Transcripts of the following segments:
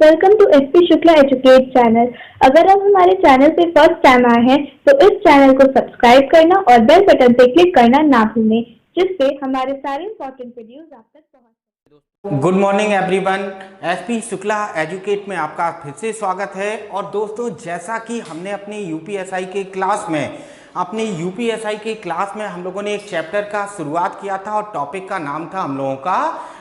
Welcome to SP Shukla educate channel. अगर आप हमारे चैनल से फर्स्ट टाइम आए हैं तो इस चैनल को सब्सक्राइब करना और बेल बटन पे क्लिक करना ना भूलें, जिससे हमारे सारे इंपॉर्टेंट वीडियोस आप तक पहुंच। Good morning everyone, SP Shukla educate में आपका फिर से स्वागत है। और दोस्तों, जैसा कि हमने अपने यूपीएसआई के क्लास में हम लोगों ने एक चैप्टर का शुरुआत किया था और टॉपिक का नाम था हम लोगों का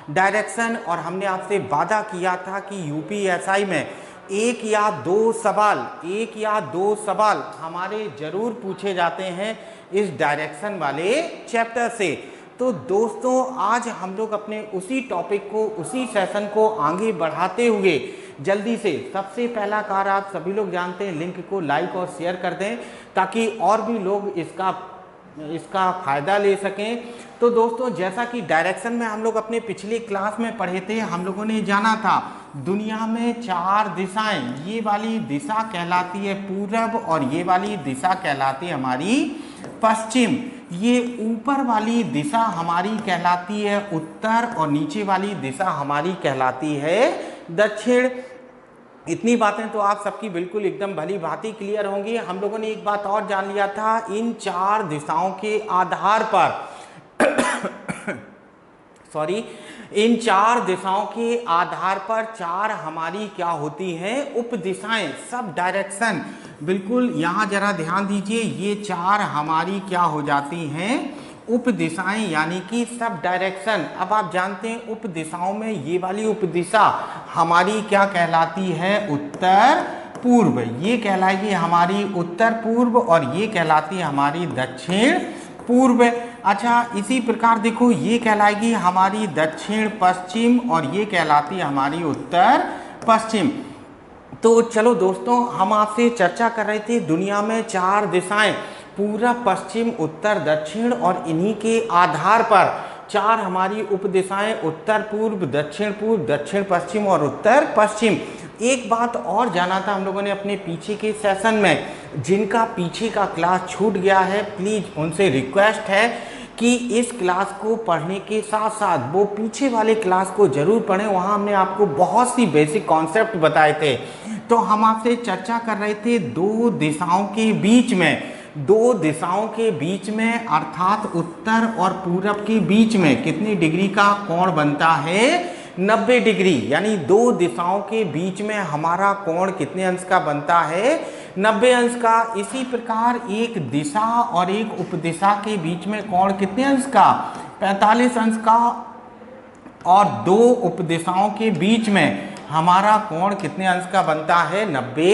डायरेक्शन। और हमने आपसे वादा किया था कि यूपीएसआई में एक या दो सवाल हमारे जरूर पूछे जाते हैं इस डायरेक्शन वाले चैप्टर से। तो दोस्तों, आज हम लोग अपने उसी टॉपिक को, उसी सेशन को आगे बढ़ाते हुए जल्दी से सबसे पहला कार्य, आप सभी लोग जानते हैं, लिंक को लाइक और शेयर कर दें ताकि और भी लोग इसका फायदा ले सकें। तो दोस्तों, जैसा कि डायरेक्शन में हम लोग अपने पिछली क्लास में पढ़े थे, हम लोगों ने जाना था दुनिया में 4 दिशाएं, ये वाली दिशा कहलाती है पूरब और ये वाली दिशा कहलाती है हमारी पश्चिम। ये ऊपर वाली दिशा हमारी कहलाती है उत्तर और नीचे वाली दिशा हमारी कहलाती है दक्षिण। इतनी बातें तो आप सबकी बिल्कुल एकदम भली भांति क्लियर होंगी। हम लोगों ने एक बात और जान लिया था, इन 4 दिशाओं के आधार पर इन 4 दिशाओं के आधार पर 4 हमारी क्या होती हैं, उप दिशाएं, सब डायरेक्शन। बिल्कुल यहाँ जरा ध्यान दीजिए, ये 4 हमारी क्या हो जाती हैं, उप दिशाएं, यानी कि सब डायरेक्शन। अब आप जानते हैं उप दिशाओं में ये वाली उप दिशा हमारी क्या कहलाती है, उत्तर पूर्व। ये कहलाएगी हमारी उत्तर पूर्व और ये कहलाती है हमारी दक्षिण पूर्व। अच्छा, इसी प्रकार देखो, ये कहलाएगी हमारी दक्षिण पश्चिम और ये कहलाती है हमारी उत्तर पश्चिम। तो चलो दोस्तों, हम आपसे चर्चा कर रहे थे दुनिया में 4 दिशाएं, पूरब पश्चिम उत्तर दक्षिण, और इन्हीं के आधार पर 4 हमारी उप दिशाएं, उत्तर पूर्व, दक्षिण पश्चिम और उत्तर पश्चिम। एक बात और जाना था हम लोगों ने अपने पीछे के सेशन में, जिनका पीछे का क्लास छूट गया है, प्लीज उनसे रिक्वेस्ट है कि इस क्लास को पढ़ने के साथ साथ वो पीछे वाले क्लास को जरूर पढ़ें। वहाँ हमने आपको बहुत सी बेसिक कॉन्सेप्ट बताए थे। तो हम आपसे चर्चा कर रहे थे दो दिशाओं के बीच में अर्थात उत्तर और पूरब के बीच में कितनी डिग्री का कोण बनता है, 90 डिग्री। यानी 2 दिशाओं के बीच में हमारा कोण कितने अंश का बनता है, 90 अंश का। इसी प्रकार एक दिशा और एक उपदिशा के बीच में कोण कितने अंश का, 45 अंश का। और 2 उपदिशाओं के बीच में हमारा कोण कितने अंश का बनता है, 90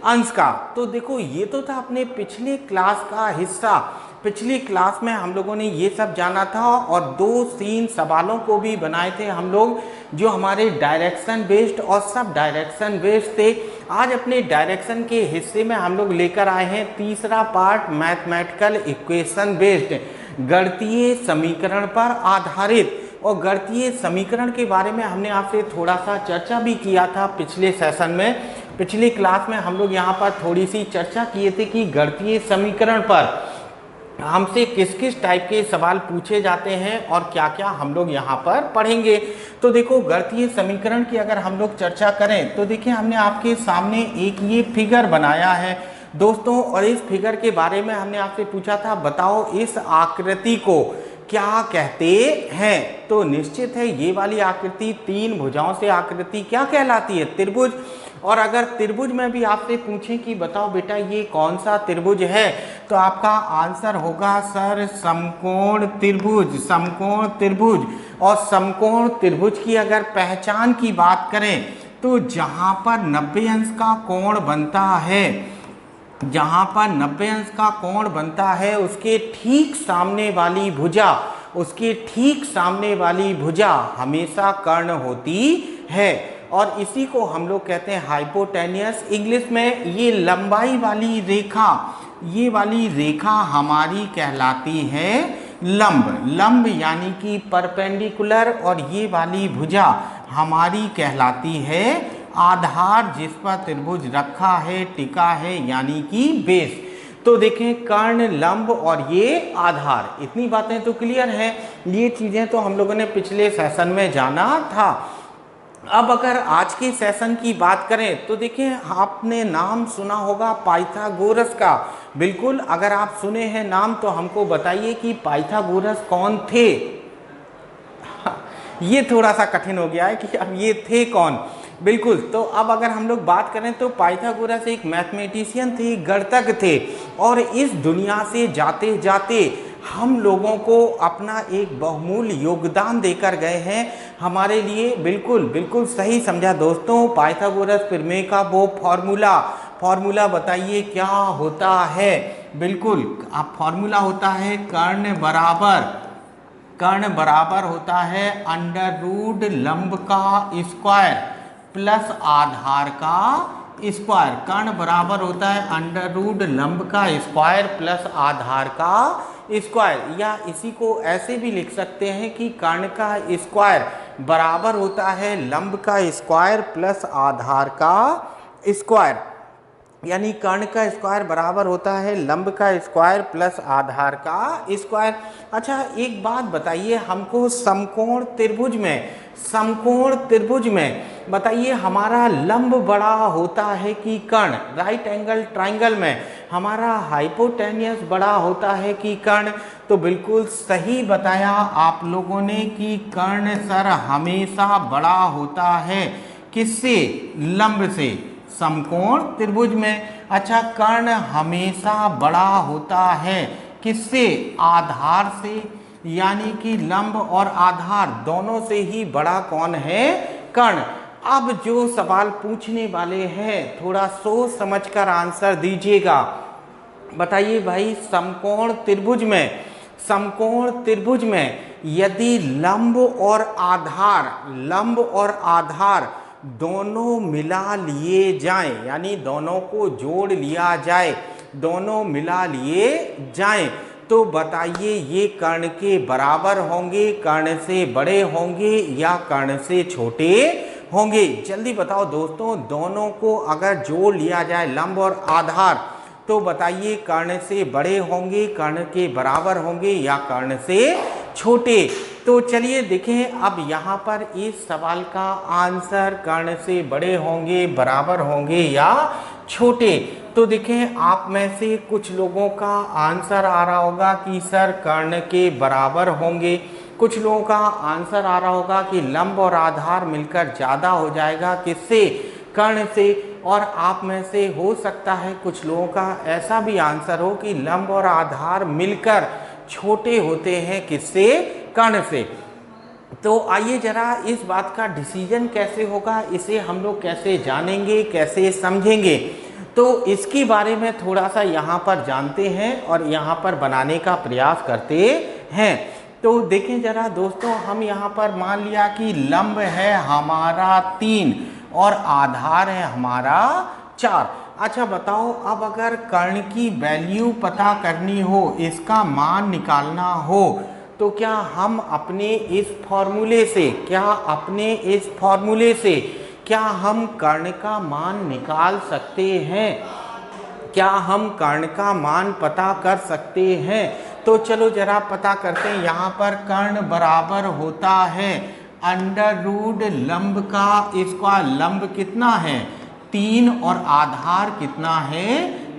अंश का। तो देखो, ये तो था अपने पिछले क्लास का हिस्सा। पिछली क्लास में हम लोगों ने ये सब जाना था और 2-3 सवालों को भी बनाए थे हम लोग, जो हमारे डायरेक्शन बेस्ड और सब डायरेक्शन बेस्ड थे। आज अपने डायरेक्शन के हिस्से में हम लोग लेकर आए हैं तीसरा पार्ट, मैथमेटिकल इक्वेशन बेस्ड, गणितीय समीकरण पर आधारित। और गणितीय समीकरण के बारे में हमने आपसे थोड़ा सा चर्चा भी किया था पिछले सेशन में। पिछली क्लास में हम लोग यहाँ पर थोड़ी सी चर्चा किए थे कि गणितीय समीकरण पर हमसे किस किस टाइप के सवाल पूछे जाते हैं और क्या क्या हम लोग यहाँ पर पढ़ेंगे। तो देखो, गणितीय समीकरण की अगर हम लोग चर्चा करें तो देखिए, हमने आपके सामने एक ये फिगर बनाया है दोस्तों, और इस फिगर के बारे में हमने आपसे पूछा था, बताओ इस आकृति को क्या कहते हैं। तो निश्चित है ये वाली आकृति 3 भुजाओं से आकृति क्या कहलाती है, त्रिभुज। और अगर त्रिभुज में भी आपसे पूछें कि बताओ बेटा ये कौन सा त्रिभुज है, तो आपका आंसर होगा सर समकोण त्रिभुज। और समकोण त्रिभुज की अगर पहचान की बात करें तो जहां पर 90 अंश का कोण बनता है, उसके ठीक सामने वाली भुजा हमेशा कर्ण होती है। और इसी को हम लोग कहते हैं हाइपोटेन्यूस। इंग्लिश में ये लंबाई वाली रेखा हमारी कहलाती है लंब यानी कि परपेंडिकुलर, और ये वाली भुजा हमारी कहलाती है आधार, जिस पर त्रिभुज रखा है, टिका है, यानी कि बेस। तो देखें, कर्ण, लंब और ये आधार, इतनी बातें तो क्लियर हैं। ये चीजें तो हम लोगों ने पिछले सेशन में जाना था। अब अगर आज के सेशन की बात करें तो देखिए, आपने नाम सुना होगा पाइथागोरस का। बिल्कुल, अगर आप सुने हैं नाम तो हमको बताइए कि पाइथागोरस कौन थे। ये थोड़ा सा कठिन हो गया है कि अब ये थे कौन। बिल्कुल, तो अब अगर हम लोग बात करें तो पाइथागोरस एक मैथमेटिशियन थे, गणितज्ञ थे, और इस दुनिया से जाते जाते हम लोगों को अपना एक बहुमूल्य योगदान देकर गए हैं हमारे लिए। बिल्कुल बिल्कुल सही समझा दोस्तों। पाइथागोरस प्रमेय का वो फॉर्मूला बताइए क्या होता है। बिल्कुल, आप फॉर्मूला होता है कर्ण बराबर होता है अंडर रूट लंब का स्क्वायर प्लस आधार का स्क्वायर। कर्ण बराबर होता है अंडर रूट लंब का स्क्वायर प्लस आधार का स्क्वायर, या इसी को ऐसे भी लिख सकते हैं कि कर्ण का स्क्वायर बराबर होता है लंब का स्क्वायर प्लस आधार का स्क्वायर, यानी कर्ण का स्क्वायर बराबर होता है लंब का स्क्वायर प्लस आधार का स्क्वायर। अच्छा, एक बात बताइए हमको, समकोण त्रिभुज में बताइए हमारा लंब बड़ा होता है कि कर्ण? राइट एंगल ट्राइंगल में हमारा हाइपोटेन्यूस बड़ा होता है कि कर्ण? तो बिल्कुल सही बताया आप लोगों ने कि कर्ण सर हमेशा बड़ा होता है। किससे? लंब से, समकोण त्रिभुज में। अच्छा, कर्ण हमेशा बड़ा होता है किससे? आधार से, यानी कि लंब और आधार दोनों से ही बड़ा कौन है? कर्ण। अब जो सवाल पूछने वाले हैं थोड़ा सोच समझकर आंसर दीजिएगा। बताइए भाई, समकोण त्रिभुज में यदि लंब और आधार दोनों मिला लिए जाएं, यानी दोनों को जोड़ लिया जाए, दोनों मिला लिए जाएं, तो बताइए ये कर्ण के बराबर होंगे, कर्ण से बड़े होंगे या कर्ण से छोटे होंगे? जल्दी बताओ दोस्तों, दोनों को अगर जोड़ लिया जाए लंब और आधार, तो बताइए कर्ण से बड़े होंगे, कर्ण के बराबर होंगे या कर्ण से छोटे? तो चलिए देखें, अब यहाँ पर इस सवाल का आंसर कर्ण से बड़े होंगे, बराबर होंगे या छोटे? तो देखें, आप में से कुछ लोगों का आंसर आ रहा होगा कि सर कर्ण के बराबर होंगे, कुछ लोगों का आंसर आ रहा होगा कि लंब और आधार मिलकर ज़्यादा हो जाएगा किससे? कर्ण से। और आप में से हो सकता है कुछ लोगों का ऐसा भी आंसर हो कि लंब और आधार मिलकर छोटे होते हैं किससे? कर्ण से। तो आइए जरा इस बात का डिसीजन कैसे होगा, इसे हम लोग कैसे जानेंगे, कैसे समझेंगे, तो इसके बारे में थोड़ा सा यहाँ पर जानते हैं और यहाँ पर बनाने का प्रयास करते हैं। तो देखें जरा दोस्तों, हम यहाँ पर मान लिया कि लंब है हमारा 3 और आधार है हमारा 4। अच्छा बताओ, अब अगर कर्ण की वैल्यू पता करनी हो, इसका मान निकालना हो, तो क्या हम अपने इस फॉर्मूले से क्या हम कर्ण का मान निकाल सकते हैं? क्या हम कर्ण का मान पता कर सकते हैं? तो चलो जरा पता करते हैं। यहाँ पर कर्ण बराबर होता है अंडर रूट लंब का स्क्वायर। लंब कितना है? 3 और आधार कितना है?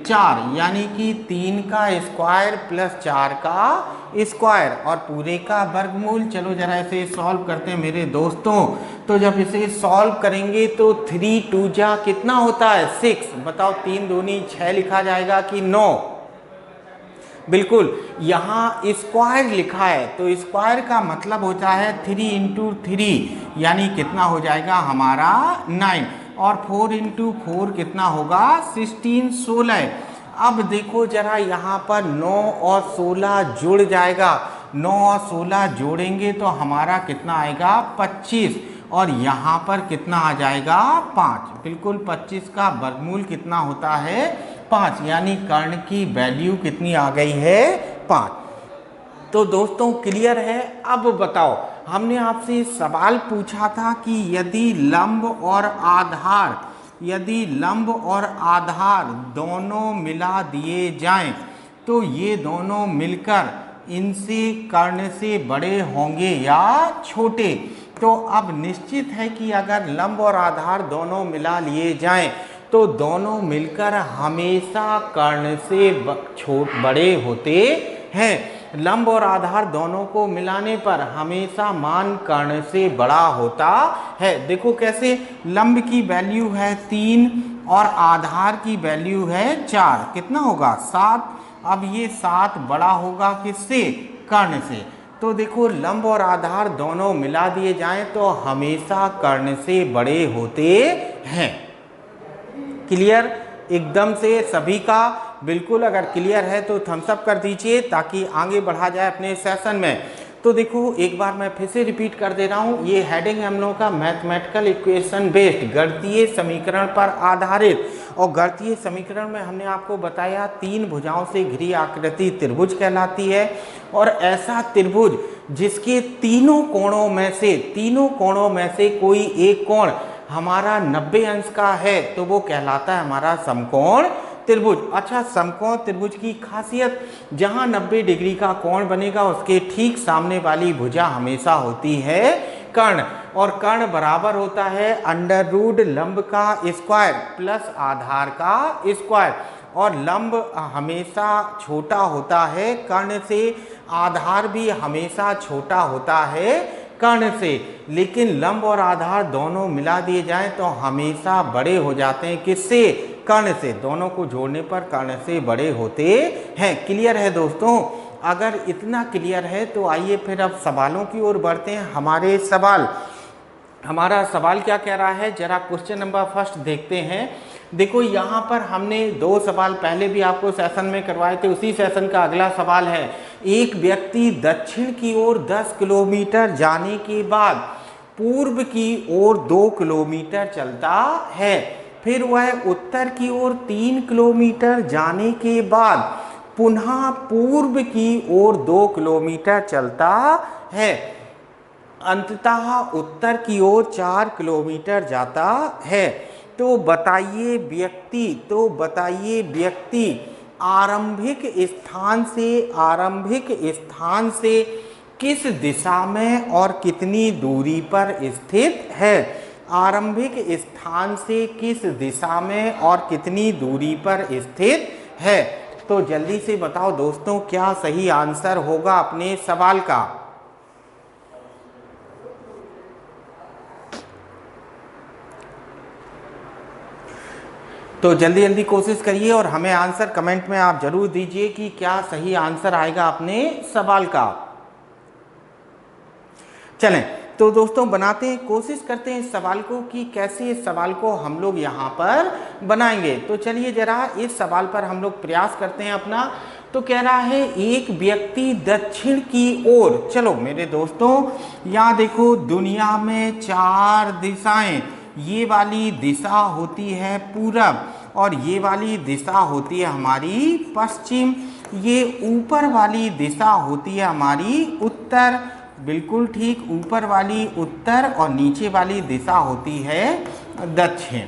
4, यानी कि 3 का स्क्वायर प्लस 4 का स्क्वायर और पूरे का वर्गमूल। चलो जरा इसे सॉल्व करते हैं मेरे दोस्तों। तो जब इसे सॉल्व करेंगे तो 3 2 जा कितना होता है? 6। बताओ 3 दूनी 6 लिखा जाएगा कि 9? बिल्कुल, यहाँ स्क्वायर लिखा है तो स्क्वायर का मतलब होता है 3 इंटू 3, यानी कितना हो जाएगा हमारा 9, और 4 इंटू 4 कितना होगा? 16, 16। अब देखो जरा यहाँ पर 9 और 16 जुड़ जाएगा, 9 और 16 जोड़ेंगे तो हमारा कितना आएगा? 25, और यहाँ पर कितना आ जाएगा? 5। बिल्कुल, 25 का वर्गमूल कितना होता है? 5, यानी कर्ण की वैल्यू कितनी आ गई है? 5। तो दोस्तों क्लियर है? अब बताओ, हमने आपसे सवाल पूछा था कि यदि लंब और आधार दोनों मिला दिए जाएं, तो ये दोनों मिलकर इनसे कर्ण से बड़े होंगे या छोटे? तो अब निश्चित है कि अगर लंब और आधार दोनों मिला लिए जाएं तो दोनों मिलकर हमेशा कर्ण से बड़े होते हैं। लंब और आधार दोनों को मिलाने पर हमेशा मान कर्ण से बड़ा होता है। देखो कैसे, लंब की वैल्यू है 3 और आधार की वैल्यू है 4, कितना होगा 7। अब ये 7 बड़ा होगा किससे, कर्ण से। तो देखो लंब और आधार दोनों मिला दिए जाएं तो हमेशा कर्ण से बड़े होते हैं। क्लियर एकदम से सभी का? बिल्कुल, अगर क्लियर है तो थम्स अप कर दीजिए ताकि आगे बढ़ा जाए अपने सेशन में। तो देखो एक बार मैं फिर से रिपीट कर दे रहा हूँ, ये हेडिंग हम लोगों का मैथमेटिकल इक्वेशन बेस्ड, गणितीय समीकरण पर आधारित। और गणितीय समीकरण में हमने आपको बताया 3 भुजाओं से घिरी आकृति त्रिभुज कहलाती है। और ऐसा त्रिभुज जिसके तीनों कोणों में से कोई एक कोण हमारा 90 अंश का है तो वो कहलाता है हमारा समकोण त्रिभुज। अच्छा, समकोण त्रिभुज की खासियत, जहां 90 डिग्री का कोण बनेगा उसके ठीक सामने वाली भुजा हमेशा होती है कर्ण, और कर्ण बराबर होता है अंडर रूट लंब का स्क्वायर प्लस आधार का स्क्वायर। और लंब हमेशा छोटा होता है कर्ण से, आधार भी हमेशा छोटा होता है कर्ण से, लेकिन लंब और आधार दोनों मिला दिए जाएं तो हमेशा बड़े हो जाते हैं किससे, कर्ण से। दोनों को जोड़ने पर कर्ण से बड़े होते हैं। क्लियर है दोस्तों? अगर इतना क्लियर है तो आइए फिर अब सवालों की ओर बढ़ते हैं। हमारा सवाल क्या कह रहा है, जरा क्वेश्चन नंबर फर्स्ट देखते हैं। देखो यहाँ पर हमने 2 सवाल पहले भी आपको सेशन में करवाए थे, उसी सेशन का अगला सवाल है। एक व्यक्ति दक्षिण की ओर 10 किलोमीटर जाने के बाद पूर्व की ओर 2 किलोमीटर चलता है, फिर वह उत्तर की ओर 3 किलोमीटर जाने के बाद पुनः पूर्व की ओर 2 किलोमीटर चलता है, अंततः उत्तर की ओर 4 किलोमीटर जाता है। तो बताइए व्यक्ति आरंभिक स्थान से किस दिशा में और कितनी दूरी पर स्थित है। आरंभिक स्थान से किस दिशा में और कितनी दूरी पर स्थित है। तो जल्दी से बताओ दोस्तों, क्या सही आंसर होगा अपने सवाल का। तो जल्दी जल्दी कोशिश करिए और हमें आंसर कमेंट में आप जरूर दीजिए कि क्या सही आंसर आएगा अपने सवाल का। चलें तो दोस्तों बनाते हैं, कोशिश करते हैं इस सवाल को कि कैसे इस सवाल को हम लोग यहाँ पर बनाएंगे। तो चलिए जरा इस सवाल पर हम लोग प्रयास करते हैं अपना। तो कह रहा है एक व्यक्ति दक्षिण की ओर, चलो मेरे दोस्तों यहाँ देखो दुनिया में 4 दिशाएं, ये वाली दिशा होती है पूरब और ये वाली दिशा होती है हमारी पश्चिम, ये ऊपर वाली दिशा होती है हमारी उत्तर, बिल्कुल ठीक, ऊपर वाली उत्तर और नीचे वाली दिशा होती है दक्षिण।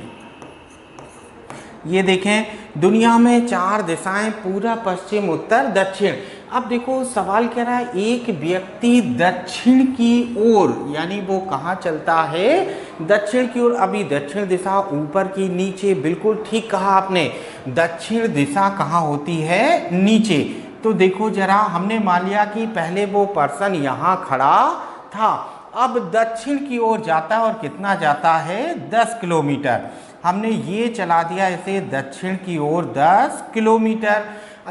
ये देखें दुनिया में 4 दिशाएं, पूरब पश्चिम उत्तर दक्षिण। अब देखो सवाल कह रहा है एक व्यक्ति दक्षिण की ओर, यानी वो कहाँ चलता है, दक्षिण की ओर। अभी दक्षिण दिशा ऊपर की नीचे, बिल्कुल ठीक कहा आपने, दक्षिण दिशा कहाँ होती है, नीचे। तो देखो जरा हमने मान लिया कि पहले वो पर्सन यहाँ खड़ा था, अब दक्षिण की ओर जाता है और कितना जाता है 10 किलोमीटर। हमने ये चला दिया इसे दक्षिण की ओर 10 किलोमीटर।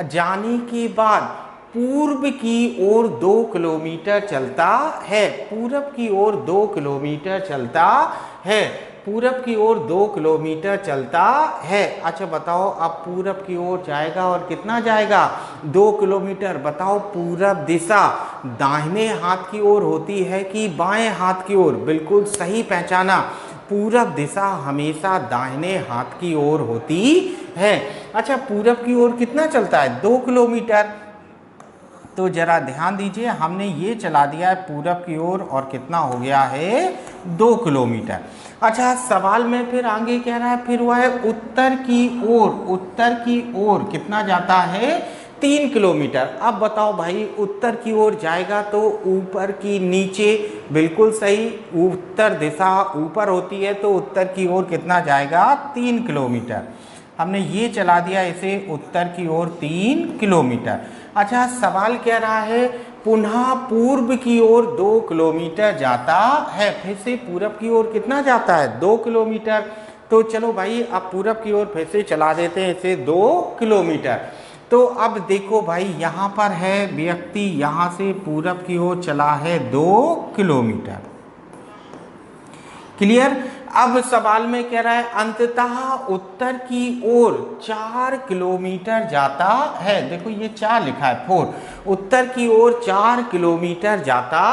जाने के बाद पूर्व की ओर 2 किलोमीटर चलता है, पूरब की ओर 2 किलोमीटर चलता है, पूरब की ओर 2 किलोमीटर चलता है। अच्छा बताओ अब पूरब की ओर जाएगा और कितना जाएगा 2 किलोमीटर। बताओ पूरब दिशा दाहिने हाथ की ओर होती है कि बाएं हाथ की ओर, बिल्कुल सही पहचाना, पूरब दिशा हमेशा दाहिने हाथ की ओर होती है। अच्छा पूरब की ओर कितना चलता है 2 किलोमीटर। तो जरा ध्यान दीजिए हमने ये चला दिया है पूरब की ओर और कितना हो गया है 2 किलोमीटर। अच्छा सवाल में फिर आगे कह रहा है फिर वह उत्तर की ओर कितना जाता है 3 किलोमीटर। अब बताओ भाई, उत्तर की ओर जाएगा तो ऊपर की नीचे, बिल्कुल सही, उत्तर दिशा ऊपर होती है तो उत्तर की ओर कितना जाएगा, 3 किलोमीटर। हमने ये चला दिया इसे उत्तर की ओर 3 किलोमीटर। अच्छा, सवाल कह रहा है पुनः पूर्व की ओर 2 किलोमीटर जाता है। फिर से पूरब की ओर कितना जाता है, 2 किलोमीटर। तो चलो भाई, अब पूरब की ओर फिर से चला देते हैं इसे 2 किलोमीटर। तो अब देखो भाई, यहाँ पर है व्यक्ति, यहाँ से पूरब की ओर चला है 2 किलोमीटर। क्लियर। अब सवाल में कह रहा है अंततः उत्तर की ओर 4 किलोमीटर जाता है। देखो ये 4 लिखा है, 4, उत्तर की ओर 4 किलोमीटर जाता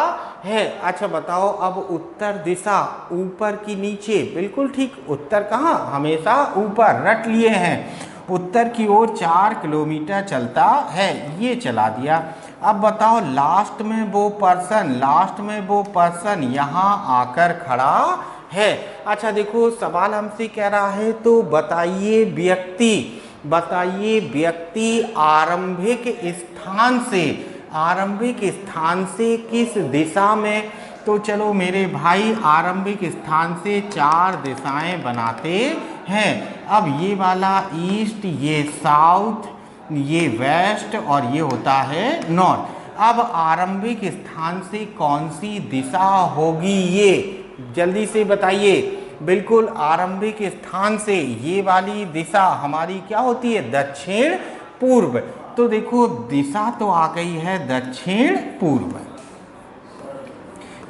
है। अच्छा बताओ, अब उत्तर दिशा ऊपर की नीचे, बिल्कुल ठीक, उत्तर कहाँ, हमेशा ऊपर, रट लिए हैं। उत्तर की ओर 4 किलोमीटर चलता है, ये चला दिया। अब बताओ लास्ट में वो पर्सन यहाँ आकर खड़ा है। अच्छा देखो, सवाल हमसे कह रहा है तो बताइए व्यक्ति आरंभिक स्थान से किस दिशा में। तो चलो मेरे भाई, आरंभिक स्थान से 4 दिशाएं बनाते हैं। अब ये वाला ईस्ट, ये साउथ, ये वेस्ट और ये होता है नॉर्थ। अब आरंभिक स्थान से कौन सी दिशा होगी, ये जल्दी से बताइए। बिल्कुल, आरंभिक स्थान से ये वाली दिशा हमारी क्या होती है, दक्षिण पूर्व। तो देखो दिशा तो आ गई है दक्षिण पूर्व।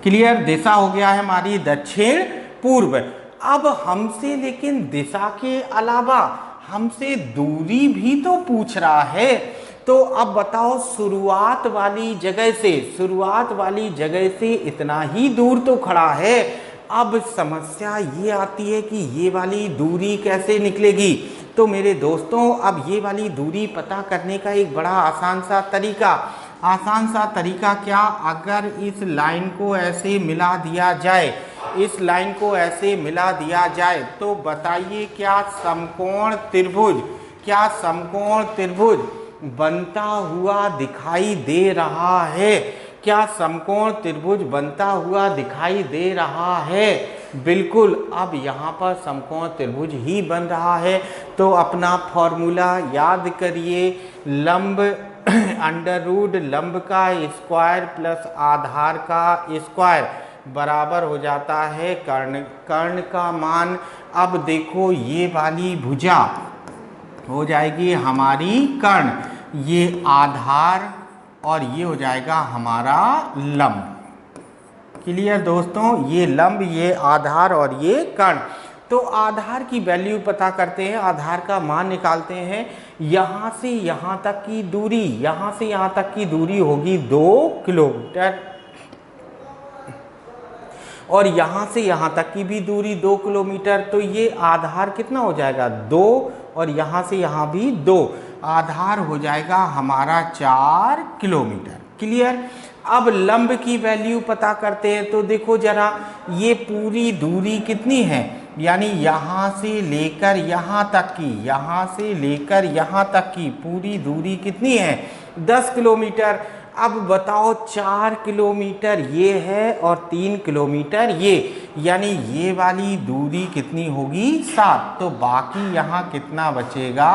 क्लियर, दिशा हो गया है हमारी दक्षिण पूर्व। अब हमसे लेकिन दिशा के अलावा हमसे दूरी भी तो पूछ रहा है। तो अब बताओ, शुरुआत वाली जगह से इतना ही दूर तो खड़ा है। अब समस्या ये आती है कि ये वाली दूरी कैसे निकलेगी। तो मेरे दोस्तों, अब ये वाली दूरी पता करने का एक बड़ा आसान सा तरीका क्या, अगर इस लाइन को ऐसे मिला दिया जाए, तो बताइए क्या समकोण त्रिभुज बनता हुआ दिखाई दे रहा है। क्या समकोण त्रिभुज बनता हुआ दिखाई दे रहा है? बिल्कुल, अब यहाँ पर समकोण त्रिभुज ही बन रहा है। तो अपना फॉर्मूला याद करिए, लंब अंडर रूट लंब का स्क्वायर प्लस आधार का स्क्वायर बराबर हो जाता है कर्ण का मान। अब देखो, ये वाली भुजा हो जाएगी हमारी कर्ण, ये आधार और ये हो जाएगा हमारा लंब। क्लियर दोस्तों, ये लंब, ये आधार और ये कर्ण। तो आधार की वैल्यू पता करते हैं, आधार का मान निकालते हैं। यहाँ से यहाँ तक की दूरी होगी 2 किलोमीटर, और यहाँ से यहाँ तक की भी दूरी 2 किलोमीटर। तो ये आधार कितना हो जाएगा, 2, और यहाँ से यहाँ भी 2, आधार हो जाएगा हमारा 4 किलोमीटर। क्लियर। अब लंब की वैल्यू पता करते हैं। तो देखो जरा, ये पूरी दूरी कितनी है, यानी यहाँ से लेकर यहाँ तक की पूरी दूरी कितनी है, 10 किलोमीटर। अब बताओ 4 किलोमीटर ये है और 3 किलोमीटर ये, यानी ये वाली दूरी कितनी होगी, 7। तो बाकी यहाँ कितना बचेगा,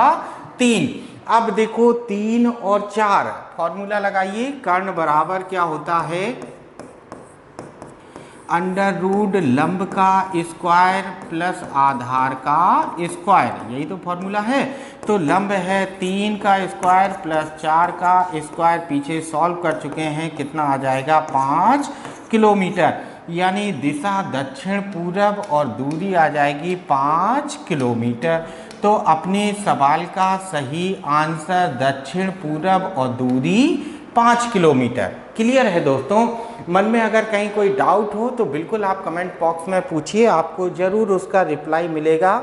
3। अब देखो 3 और 4, फॉर्मूला लगाइए, कर्ण बराबर क्या होता है, अंडर रूट लंब का स्क्वायर प्लस आधार का स्क्वायर, यही तो फॉर्मूला है। तो लंब है 3 का स्क्वायर प्लस 4 का स्क्वायर, पीछे सॉल्व कर चुके हैं, कितना आ जाएगा, 5 किलोमीटर। यानी दिशा दक्षिण पूरब और दूरी आ जाएगी 5 किलोमीटर। तो अपने सवाल का सही आंसर दक्षिण पूरब और दूरी 5 किलोमीटर। क्लियर है दोस्तों। मन में अगर कहीं कोई डाउट हो तो बिल्कुल आप कमेंट बॉक्स में पूछिए, आपको ज़रूर उसका रिप्लाई मिलेगा।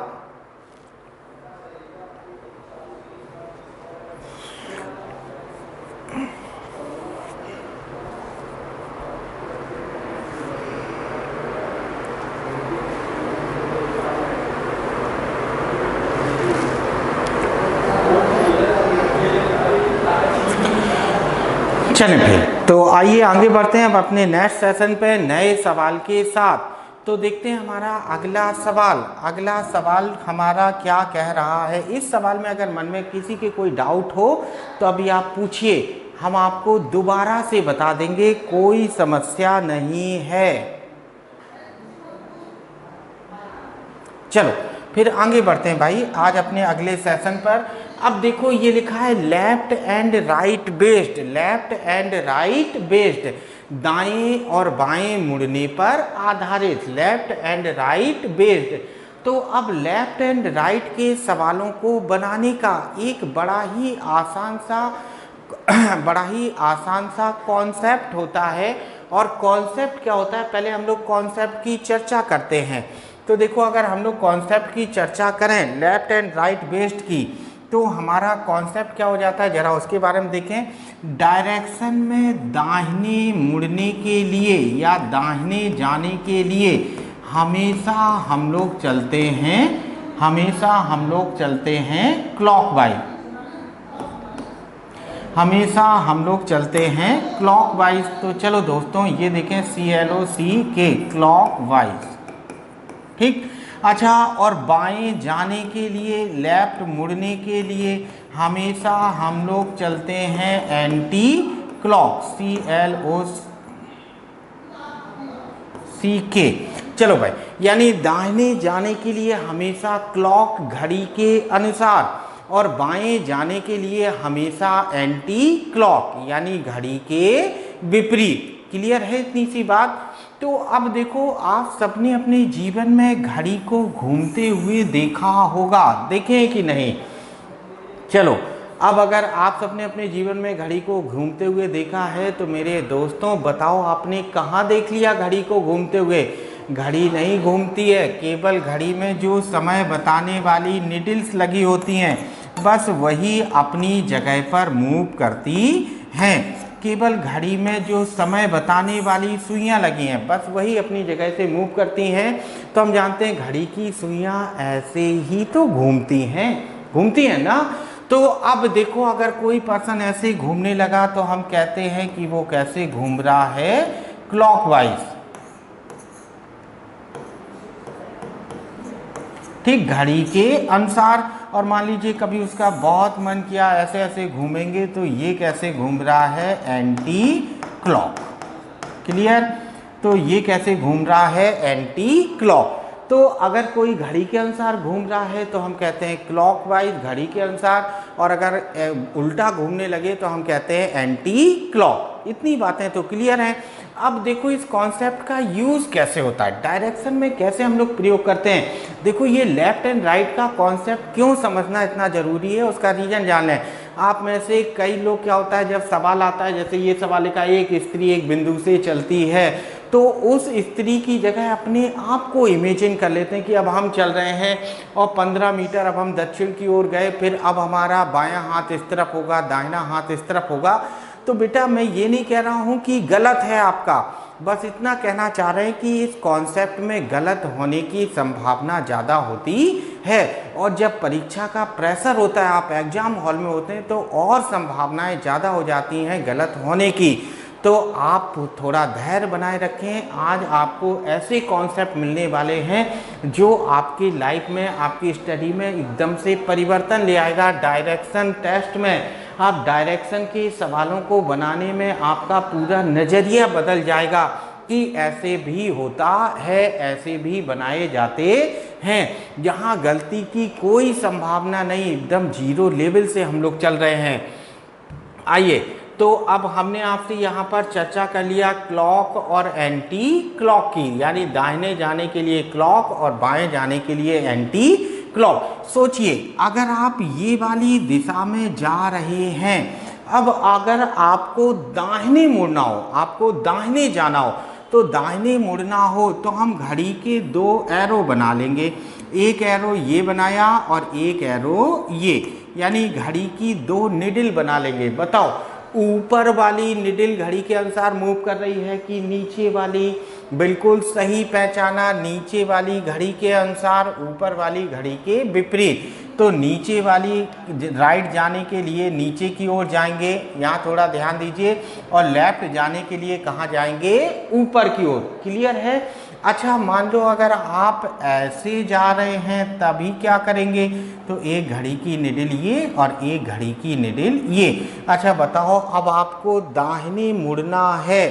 चलें फिर तो आइए आगे बढ़ते हैं अब अपने नेक्स्ट सेशन पे नए सवाल के साथ। तो देखते हैं हमारा अगला सवाल हमारा क्या कह रहा है। इस सवाल में अगर मन में किसी के कोई डाउट हो तो अभी आप पूछिए, हम आपको दोबारा से बता देंगे, कोई समस्या नहीं है। चलो फिर आगे बढ़ते हैं भाई आज अपने अगले सेशन पर। अब देखो ये लिखा है लेफ्ट एंड राइट बेस्ड, दाएं और बाएं मुड़ने पर आधारित, लेफ्ट एंड राइट बेस्ड। तो अब लेफ्ट एंड राइट के सवालों को बनाने का एक बड़ा ही आसान सा कॉन्सेप्ट होता है। और कॉन्सेप्ट क्या होता है, पहले हम लोग कॉन्सेप्ट की चर्चा करते हैं। तो देखो अगर हम लोग कॉन्सेप्ट की चर्चा करें लेफ्ट एंड राइट बेस्ड की, तो हमारा कॉन्सेप्ट क्या हो जाता है, जरा उसके बारे में देखें। डायरेक्शन में दाहिने मुड़ने के लिए या दाहिने जाने के लिए हमेशा हम लोग चलते हैं क्लॉकवाइज। तो चलो दोस्तों ये देखें CLOCK क्लॉकवाइज, ठीक। अच्छा, और बाएं जाने के लिए, लेफ्ट मुड़ने के लिए हमेशा हम लोग चलते हैं एंटी क्लॉक, CLOCK। चलो भाई, यानी दाहिने जाने के लिए हमेशा क्लॉक घड़ी के अनुसार और बाएं जाने के लिए हमेशा एंटी क्लॉक यानी घड़ी के विपरीत। क्लियर है इतनी सी बात। तो अब देखो आप सबने अपने जीवन में घड़ी को घूमते हुए देखा होगा, देखें कि नहीं। चलो अब अगर आप सबने अपने जीवन में घड़ी को घूमते हुए देखा है तो मेरे दोस्तों बताओ आपने कहाँ देख लिया घड़ी को घूमते हुए। घड़ी नहीं घूमती है, केवल घड़ी में जो समय बताने वाली निडल्स लगी होती हैं बस वही अपनी जगह पर मूव करती हैं। केवल घड़ी में जो समय बताने वाली सुइयां लगी हैं बस वही अपनी जगह से मूव करती हैं। तो हम जानते हैं घड़ी की सुइयां ऐसे ही तो घूमती हैं ना। तो अब देखो अगर कोई पर्सन ऐसे घूमने लगा तो हम कहते हैं कि वो कैसे घूम रहा है, क्लॉकवाइज, ठीक, घड़ी के अनुसार। और मान लीजिए कभी उसका बहुत मन किया ऐसे ऐसे घूमेंगे तो ये कैसे घूम रहा है, एंटी क्लॉक। क्लियर। तो ये कैसे घूम रहा है, एंटी क्लॉक। तो अगर कोई घड़ी के अनुसार घूम रहा है तो हम कहते हैं क्लॉकवाइज, घड़ी के अनुसार। और अगर उल्टा घूमने लगे तो हम कहते हैं एंटी क्लॉक। इतनी बातें तो क्लियर हैं। अब देखो इस कॉन्सेप्ट का यूज़ कैसे होता है, डायरेक्शन में कैसे हम लोग प्रयोग करते हैं। देखो ये लेफ्ट एंड राइट का कॉन्सेप्ट क्यों समझना इतना ज़रूरी है, उसका रीज़न जान लें। आप में से कई लोग क्या होता है, जब सवाल आता है जैसे ये सवाल का, एक स्त्री एक बिंदु से चलती है, तो उस स्त्री की जगह अपने आप को इमेजिन कर लेते हैं कि अब हम चल रहे हैं और 15 मीटर अब हम दक्षिण की ओर गए, फिर अब हमारा बायां हाथ इस तरफ होगा, दाहिना हाथ इस तरफ होगा। तो बेटा मैं ये नहीं कह रहा हूँ कि गलत है आपका, बस इतना कहना चाह रहे हैं कि इस कॉन्सेप्ट में गलत होने की संभावना ज़्यादा होती है। और जब परीक्षा का प्रेशर होता है, आप एग्जाम हॉल में होते हैं, तो और संभावनाएं ज़्यादा हो जाती हैं गलत होने की। तो आप थोड़ा धैर्य बनाए रखें। आज आपको ऐसे कॉन्सेप्ट मिलने वाले हैं जो आपकी लाइफ में, आपकी स्टडी में एकदम से परिवर्तन ले आएगा। डायरेक्शन टेस्ट में आप डायरेक्शन के सवालों को बनाने में आपका पूरा नज़रिया बदल जाएगा कि ऐसे भी होता है, ऐसे भी बनाए जाते हैं, जहां गलती की कोई संभावना नहीं, एकदम जीरो लेवल से हम लोग चल रहे हैं। आइए, तो अब हमने आपसे यहाँ पर चर्चा कर लिया क्लॉक और एंटी क्लॉक की, यानी दाहिने जाने के लिए क्लॉक और बाएं जाने के लिए एंटी क्लॉक। सोचिए अगर आप ये वाली दिशा में जा रहे हैं, अब अगर आपको दाहिने मुड़ना हो, आपको दाहिने जाना हो, तो दाहिने मुड़ना हो तो हम घड़ी के दो एरो बना लेंगे। एक एरो ये बनाया और एक एरो ये, यानी घड़ी की दो निडल बना लेंगे। बताओ ऊपर वाली निडल घड़ी के अनुसार मूव कर रही है कि नीचे वाली? बिल्कुल सही पहचाना, नीचे वाली घड़ी के अनुसार, ऊपर वाली घड़ी के विपरीत। तो नीचे वाली राइट जाने के लिए नीचे की ओर जाएंगे, यहाँ थोड़ा ध्यान दीजिए, और लेफ्ट जाने के लिए कहाँ जाएंगे, ऊपर की ओर। क्लियर है। अच्छा मान लो अगर आप ऐसे जा रहे हैं तभी क्या करेंगे, तो एक घड़ी की निडिल ये और एक घड़ी की निडिल ये। अच्छा बताओ, अब आपको दाहिने मुड़ना है,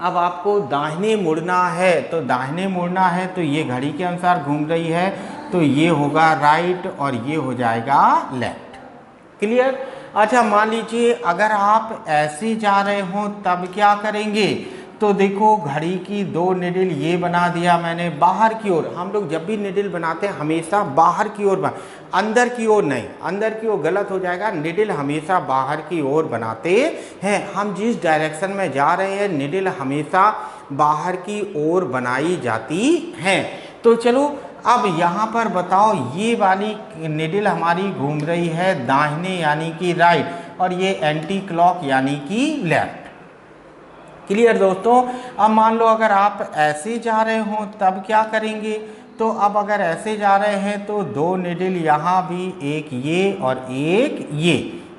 अब आपको दाहिने मुड़ना है, तो दाहिने मुड़ना है तो ये घड़ी के अनुसार घूम रही है, तो ये होगा राइट और ये हो जाएगा लेफ्ट। क्लियर। अच्छा मान लीजिए अगर आप ऐसे जा रहे हो तब क्या करेंगे, तो देखो घड़ी की दो निडिल ये बना दिया मैंने बाहर की ओर। हम लोग जब भी निडिल बनाते हैं हमेशा बाहर की ओर, अंदर की ओर नहीं, अंदर की ओर गलत हो जाएगा। निडिल हमेशा बाहर की ओर बनाते हैं। हम जिस डायरेक्शन में जा रहे हैं निडिल हमेशा बाहर की ओर बनाई जाती हैं। तो चलो अब यहाँ पर बताओ, ये वाली निडिल हमारी घूम रही है दाहिने यानी कि राइट, और ये एंटी क्लॉक यानी कि लेफ्ट। क्लियर दोस्तों। अब मान लो अगर आप ऐसे जा रहे हो तब क्या करेंगे, तो अब अगर ऐसे जा रहे हैं तो दो निडिल यहाँ भी, एक ये और एक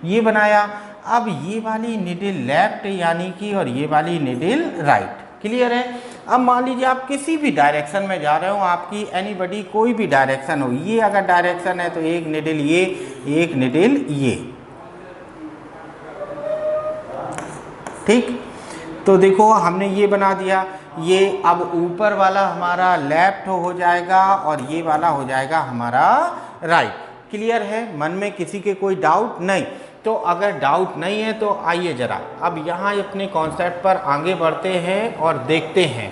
ये बनाया। अब ये वाली निडिल लेफ्ट यानी कि, और ये वाली निडिल राइट। क्लियर है। अब मान लीजिए आप किसी भी डायरेक्शन में जा रहे हो, आपकी एनीबडी कोई भी डायरेक्शन हो, ये अगर डायरेक्शन है तो एक निडिल ये, एक निडिल ये। ठीक। तो देखो हमने ये बना दिया, ये अब ऊपर वाला हमारा लेफ्ट हो जाएगा और ये वाला हो जाएगा हमारा राइट। क्लियर है। मन में किसी के कोई डाउट नहीं। तो अगर डाउट नहीं है तो आइए जरा अब यहाँ अपने कॉन्सेप्ट पर आगे बढ़ते हैं और देखते हैं।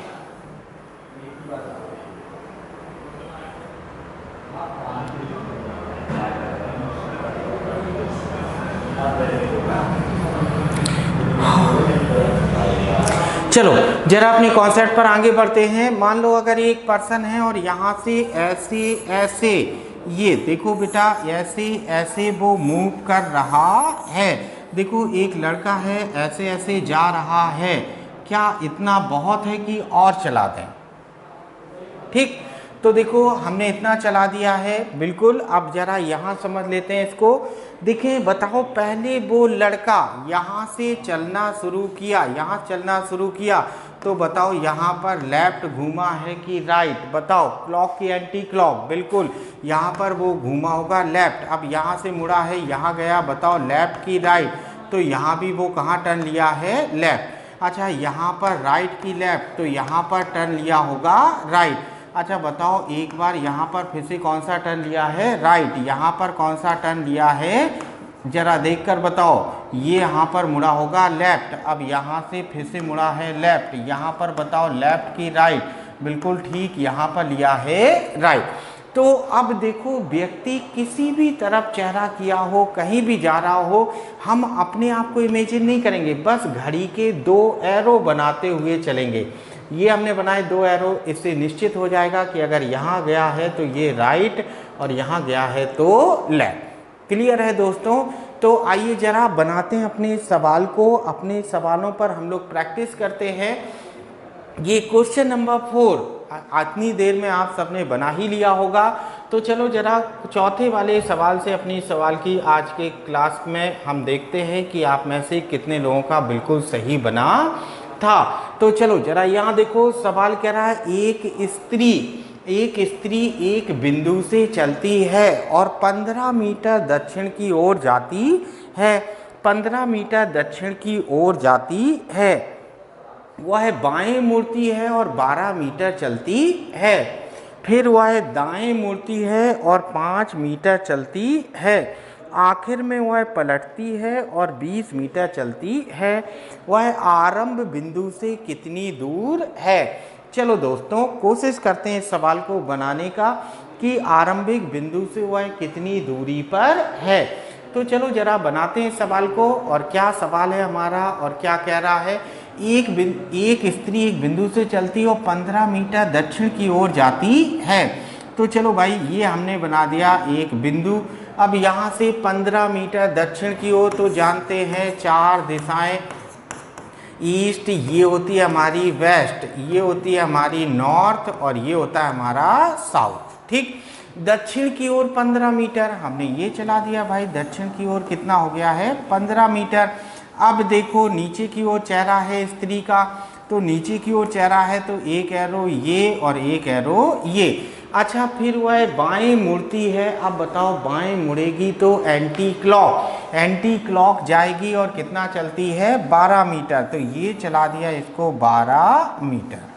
चलो जरा अपने कॉन्सेप्ट पर आगे बढ़ते हैं। मान लो अगर एक पर्सन है और यहाँ से ऐसे ऐसे, ये देखो बेटा ऐसे ऐसे वो मूव कर रहा है। देखो एक लड़का है ऐसे ऐसे जा रहा है। क्या इतना बहुत है कि और चला दें? ठीक। तो देखो हमने इतना चला दिया है बिल्कुल। अब जरा यहाँ समझ लेते हैं इसको। देखें बताओ, पहले वो लड़का यहाँ से चलना शुरू किया, यहाँ चलना शुरू किया, तो बताओ यहाँ पर लेफ्ट घूमा है कि राइट? बताओ, क्लॉक की एंटी क्लॉक, बिल्कुल यहाँ पर वो घूमा होगा लेफ्ट। अब यहाँ से मुड़ा है, यहाँ गया, बताओ लेफ्ट की राइट? तो यहाँ भी वो कहाँ टर्न लिया है? लेफ्ट। अच्छा यहाँ पर राइट की लेफ्ट, तो यहाँ पर टर्न लिया होगा राइट। अच्छा बताओ एक बार यहाँ पर फिर से कौन सा टर्न लिया है? राइट। यहाँ पर कौन सा टर्न लिया है? जरा देखकर बताओ। ये यहाँ पर मुड़ा होगा लेफ्ट। अब यहाँ से फिर से मुड़ा है लेफ्ट। यहाँ पर बताओ लेफ्ट की राइट? बिल्कुल ठीक, यहाँ पर लिया है राइट। तो अब देखो, व्यक्ति किसी भी तरफ चेहरा किया हो, कहीं भी जा रहा हो, हम अपने आप को इमेजिन नहीं करेंगे, बस घड़ी के दो एरो बनाते हुए चलेंगे। ये हमने बनाए दो एरो, इससे निश्चित हो जाएगा कि अगर यहाँ गया है तो ये राइट और यहाँ गया है तो लेफ्ट। क्लियर है दोस्तों? तो आइए जरा बनाते हैं अपने सवाल को। अपने सवालों पर हम लोग प्रैक्टिस करते हैं। ये क्वेश्चन नंबर 4 इतनी देर में आप सबने बना ही लिया होगा। तो चलो जरा चौथे वाले सवाल से अपनी सवाल की आज के क्लास में हम देखते हैं कि आप में से कितने लोगों का बिल्कुल सही बना था। तो चलो जरा यहाँ देखो, सवाल कह रहा है एक स्त्री एक बिंदु से चलती है और 15 मीटर दक्षिण की ओर जाती है। 15 मीटर दक्षिण की ओर जाती है। वह बाएं मुड़ती है और 12 मीटर चलती है। फिर वह दाएं मुड़ती है और 5 मीटर चलती है। आखिर में वह पलटती है और 20 मीटर चलती है। वह आरंभ बिंदु से कितनी दूर है? चलो दोस्तों कोशिश करते हैं इस सवाल को बनाने का कि आरंभिक बिंदु से वह कितनी दूरी पर है। तो चलो जरा बनाते हैं सवाल को। और क्या सवाल है हमारा और क्या कह रहा है? एक स्त्री एक बिंदु से चलती और 15 मीटर दक्षिण की ओर जाती है। तो चलो भाई ये हमने बना दिया एक बिंदु। अब यहाँ से 15 मीटर दक्षिण की ओर तो जानते हैं 4 दिशाएं, ईस्ट, ये होती है हमारी वेस्ट, ये होती है हमारी नॉर्थ और ये होता है हमारा साउथ। ठीक। दक्षिण की ओर 15 मीटर, हमने ये चला दिया भाई, दक्षिण की ओर कितना हो गया है 15 मीटर। अब देखो नीचे की ओर चेहरा है स्त्री का, तो नीचे की ओर चेहरा है तो एक एरो ये और एक एरो ये। अच्छा, फिर वह बाएं मुड़ती है, अब बताओ बाएं मुड़ेगी तो एंटी क्लॉक जाएगी और कितना चलती है 12 मीटर, तो ये चला दिया इसको 12 मीटर।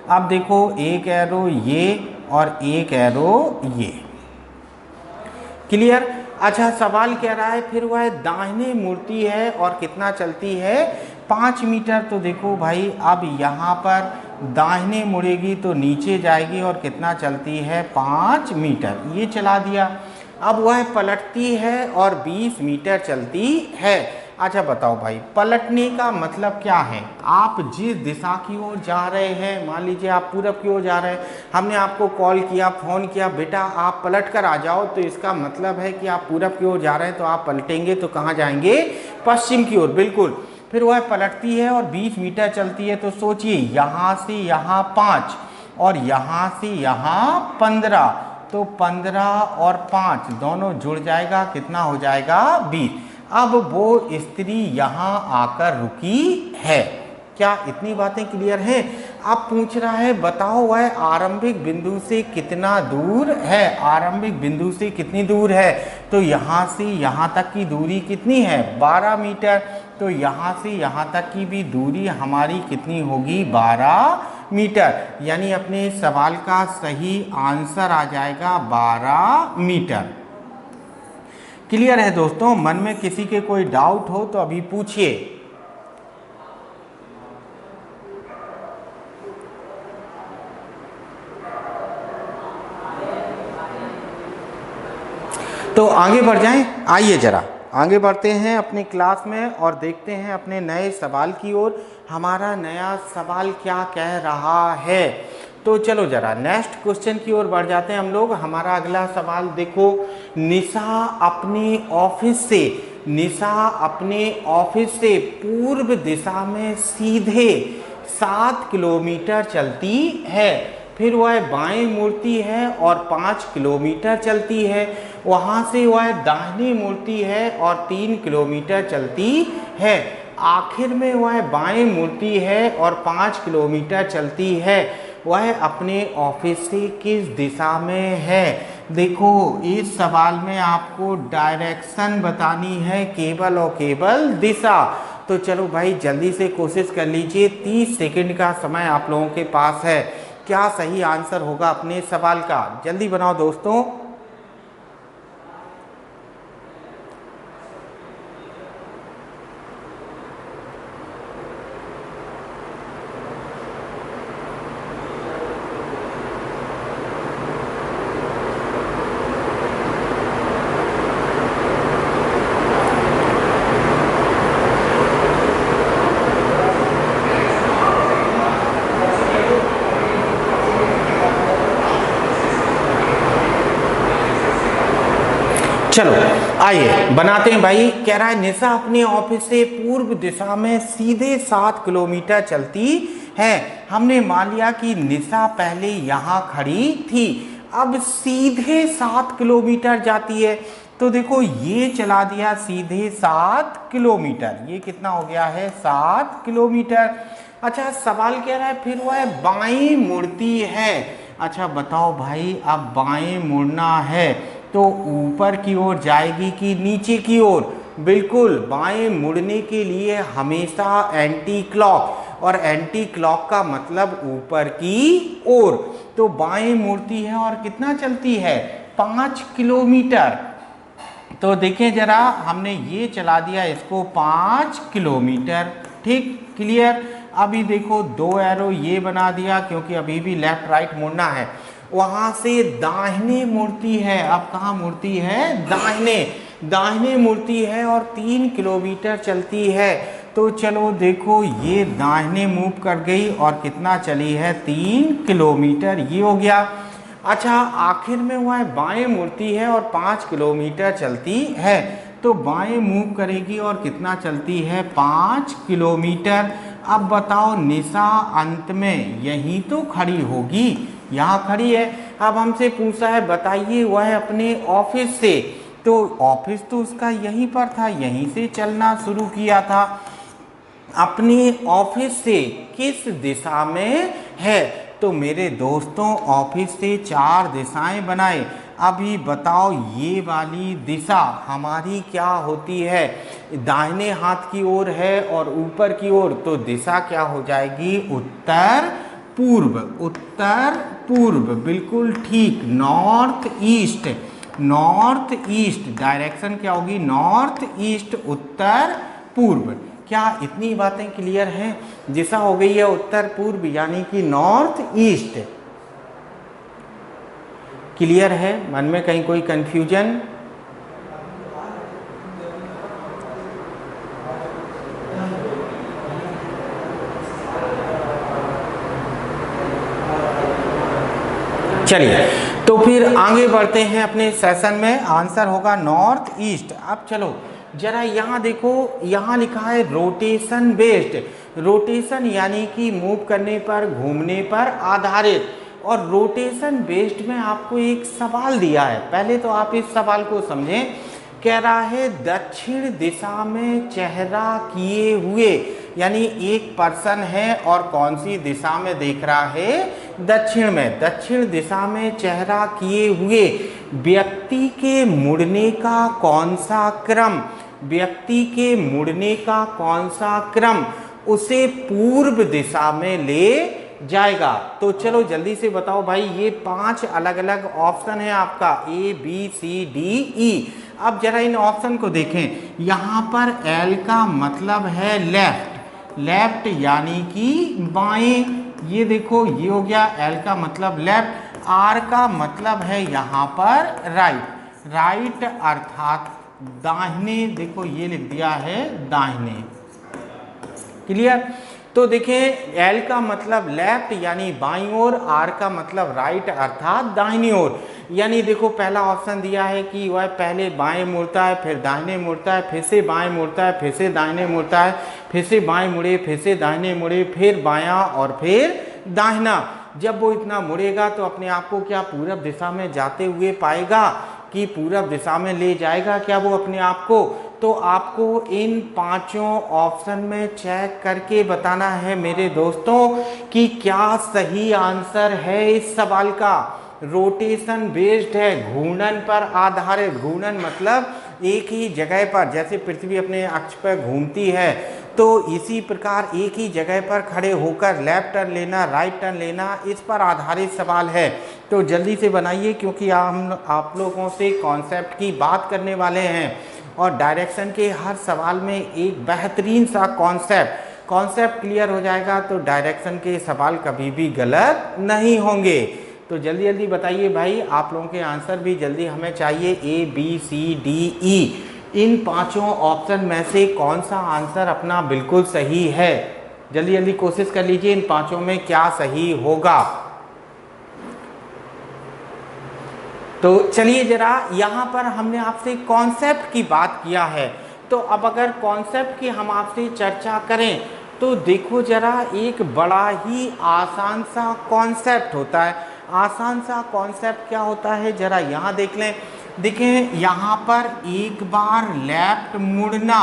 अब देखो एक एरो ये और एक एरो ये, क्लियर। अच्छा, सवाल कह रहा है फिर वह दाहिने मुड़ती है और कितना चलती है 5 मीटर, तो देखो भाई अब यहाँ पर दाहिने मुड़ेगी तो नीचे जाएगी और कितना चलती है 5 मीटर, ये चला दिया। अब वह पलटती है और 20 मीटर चलती है। अच्छा बताओ भाई, पलटने का मतलब क्या है? आप जिस दिशा की ओर जा रहे हैं, मान लीजिए आप पूरब की ओर जा रहे हैं, हमने आपको कॉल किया, फ़ोन किया, बेटा आप पलट कर आ जाओ, तो इसका मतलब है कि आप पूरब की ओर जा रहे हैं, तो आप पलटेंगे तो कहाँ जाएंगे? पश्चिम की ओर, बिल्कुल। फिर वह पलटती है और 20 मीटर चलती है, तो सोचिए यहाँ से यहाँ 5 और यहाँ से यहाँ 15, तो 15 और 5 दोनों जुड़ जाएगा, कितना हो जाएगा 20। अब वो स्त्री यहाँ आकर रुकी है। क्या इतनी बातें क्लियर हैं? अब पूछ रहा है बताओ वह आरंभिक बिंदु से कितना दूर है, आरंभिक बिंदु से कितनी दूर है, तो यहाँ से यहाँ तक की दूरी कितनी है 12 मीटर, तो यहाँ से यहाँ तक की भी दूरी हमारी कितनी होगी 12 मीटर, यानी अपने सवाल का सही आंसर आ जाएगा 12 मीटर। क्लियर है दोस्तों? मन में किसी के कोई डाउट हो तो अभी पूछिए। तो आगे बढ़ जाएं, आइए जरा आगे बढ़ते हैं अपनी क्लास में और देखते हैं अपने नए सवाल की ओर। हमारा नया सवाल क्या कह रहा है, तो चलो जरा नेक्स्ट क्वेश्चन की ओर बढ़ जाते हैं हम लोग। हमारा अगला सवाल देखो, निशा अपने ऑफिस से पूर्व दिशा में सीधे 7 किलोमीटर चलती है, फिर वह बाएं मुड़ती है और 5 किलोमीटर चलती है, वहाँ से वह दाहिनी मुड़ती है और 3 किलोमीटर चलती है, आखिर में वह बाएं मुड़ती है और 5 किलोमीटर चलती है, वह अपने ऑफिस से किस दिशा में है? देखो इस सवाल में आपको डायरेक्शन बतानी है, केवल और केवल दिशा। तो चलो भाई जल्दी से कोशिश कर लीजिए, 30 सेकंड का समय आप लोगों के पास है। क्या सही आंसर होगा अपने सवाल का? जल्दी बनाओ दोस्तों। चलो आइए बनाते हैं भाई। कह रहा है निशा अपने ऑफिस से पूर्व दिशा में सीधे 7 किलोमीटर चलती है। हमने मान लिया कि निशा पहले यहाँ खड़ी थी, अब सीधे 7 किलोमीटर जाती है, तो देखो ये चला दिया सीधे 7 किलोमीटर, ये कितना हो गया है 7 किलोमीटर। अच्छा सवाल कह रहा है फिर वह बाएं मुड़ती है। अच्छा बताओ भाई, अब बाएं मुड़ना है तो ऊपर की ओर जाएगी कि नीचे की ओर? बिल्कुल, बाएं मुड़ने के लिए हमेशा एंटी क्लॉक, और एंटी क्लॉक का मतलब ऊपर की ओर, तो बाएं मुड़ती है और कितना चलती है 5 किलोमीटर। तो देखें जरा, हमने ये चला दिया इसको 5 किलोमीटर, ठीक क्लियर। अभी देखो 2 एरो ये बना दिया क्योंकि अभी भी लेफ्ट राइट मुड़ना है। वहाँ से दाहिने मुड़ती है, अब कहाँ मुड़ती है दाहिने मुड़ती है और 3 किलोमीटर चलती है। तो चलो देखो ये दाहिने मूव कर गई और कितना चली है 3 किलोमीटर, ये हो गया। अच्छा आखिर में वह बाएं मुड़ती है और 5 किलोमीटर चलती है, तो बाएं मूव करेगी और कितना चलती है 5 किलोमीटर। अब बताओ निशा अंत में यहीं तो खड़ी होगी, यहाँ खड़ी है। अब हमसे पूछा है बताइए वह अपने ऑफिस से, तो ऑफिस तो उसका यहीं पर था, यहीं से चलना शुरू किया था। अपने ऑफिस से किस दिशा में है? तो मेरे दोस्तों ऑफिस से 4 दिशाएं बनाए। अभी बताओ ये वाली दिशा हमारी क्या होती है? दाहिने हाथ की ओर है और ऊपर की ओर, तो दिशा क्या हो जाएगी? उत्तर पूर्व। उत्तर पूर्व, बिल्कुल ठीक। North east, north east direction क्या होगी? नॉर्थ ईस्ट, उत्तर पूर्व। क्या इतनी बातें क्लियर हैं? दिशा हो गई है उत्तर पूर्व यानी कि नॉर्थ ईस्ट। क्लियर है? मन में कहीं कोई कंफ्यूजन? चलिए तो फिर आगे बढ़ते हैं अपने सेशन में। आंसर होगा नॉर्थ ईस्ट। अब चलो जरा यहाँ देखो, यहाँ लिखा है रोटेशन बेस्ड। रोटेशन यानी कि मूव करने पर, घूमने पर आधारित। और रोटेशन बेस्ड में आपको एक सवाल दिया है, पहले तो आप इस सवाल को समझें। कह रहा है दक्षिण दिशा में चेहरा किए हुए, यानी एक पर्सन है और कौन सी दिशा में देख रहा है? दक्षिण में। दक्षिण दिशा में चेहरा किए हुए व्यक्ति के मुड़ने का कौन सा क्रम? व्यक्ति के मुड़ने का कौन सा क्रम उसे पूर्व दिशा में ले जाएगा? तो चलो जल्दी से बताओ भाई, ये 5 अलग अलग ऑप्शन है आपका, A B C D E। अब जरा इन ऑप्शन को देखें। यहाँ पर L का मतलब है लेफ्ट, लेफ्ट यानी कि बाएं। ये देखो ये हो गया L का मतलब लेफ्ट। R का मतलब है यहाँ पर राइट, राइट अर्थात दाहिने। देखो ये लिख दिया है दाहिने। क्लियर? तो देखें L का मतलब लेफ्ट यानी बाईं ओर, R का मतलब राइट अर्थात दाहिनी ओर। यानी देखो पहला ऑप्शन दिया है कि वह पहले बाएं मुड़ता है, फिर दाहिने मुड़ता है, फिर से बाएं मुड़ता है, फिर से दाहिने मुड़ता है, फिर से बाएं मुड़े, फिर से दाहिने मुड़े, फिर बायां और फिर दाहिना। जब वो इतना मुड़ेगा तो अपने आप को क्या पूरब दिशा में जाते हुए पाएगा कि पूरब दिशा में ले जाएगा क्या वो अपने आप को? तो आपको इन 5 ऑप्शन में चेक करके बताना है मेरे दोस्तों कि क्या सही आंसर है इस सवाल का। रोटेशन बेस्ड है, घूर्णन पर आधारित। घूर्णन मतलब एक ही जगह पर, जैसे पृथ्वी अपने अक्ष पर घूमती है तो इसी प्रकार एक ही जगह पर खड़े होकर लेफ्ट टर्न लेना, राइट टर्न लेना, इस पर आधारित सवाल है। तो जल्दी से बनाइए क्योंकि हम आप लोगों से कॉन्सेप्ट की बात करने वाले हैं और डायरेक्शन के हर सवाल में एक बेहतरीन सा कॉन्सेप्ट क्लियर हो जाएगा तो डायरेक्शन के सवाल कभी भी गलत नहीं होंगे। तो जल्दी जल्दी बताइए भाई, आप लोगों के आंसर भी जल्दी हमें चाहिए। A B C D E in 5 option में से कौन सा आंसर अपना बिल्कुल सही है? जल्दी जल्दी कोशिश कर लीजिए इन 5 में क्या सही होगा। तो चलिए जरा यहाँ पर हमने आपसे कॉन्सेप्ट की बात किया है, तो अब अगर कॉन्सेप्ट की हम आपसे चर्चा करें तो देखो जरा एक बड़ा ही आसान सा कॉन्सेप्ट होता है। आसान सा कॉन्सेप्ट क्या होता है जरा यहाँ देख लें। देखें यहाँ पर एक बार लेफ्ट मुड़ना